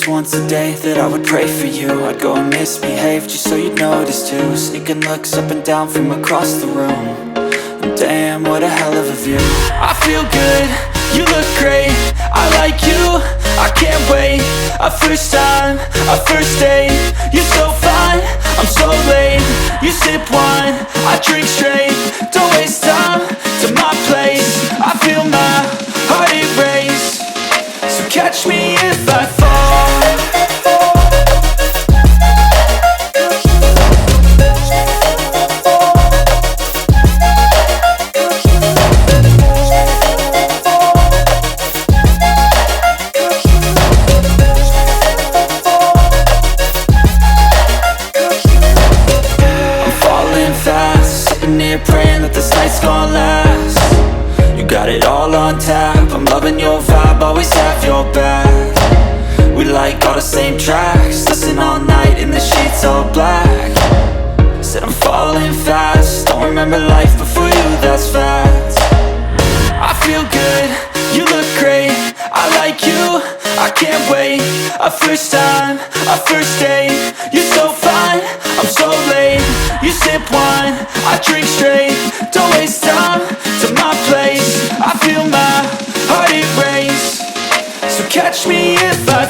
once a day that I would pray for you. I'd go and misbehave just so you'd notice too. Sneaking looks up and down from across the room. And damn, what a hell of a view. I feel good, you look great, I like you, I can't wait. A first time, a first date, you're so fine, I'm so late. You sip wine, I drink straight, don't waste time to my place. I feel my heart erase, so catch me if I fall. Praying that this night's gonna last. You got it all on tap, I'm loving your vibe, always have your back. We like all the same tracks, listen all night in the sheets all black. Said I'm falling fast, don't remember life before you, that's fact. I feel good, you look great, I like you, I can't wait. A first time, a first date, you're so fine, I'm so late. You sip wine, I drink straight, don't waste time to my place. I feel my heart erase, so catch me if I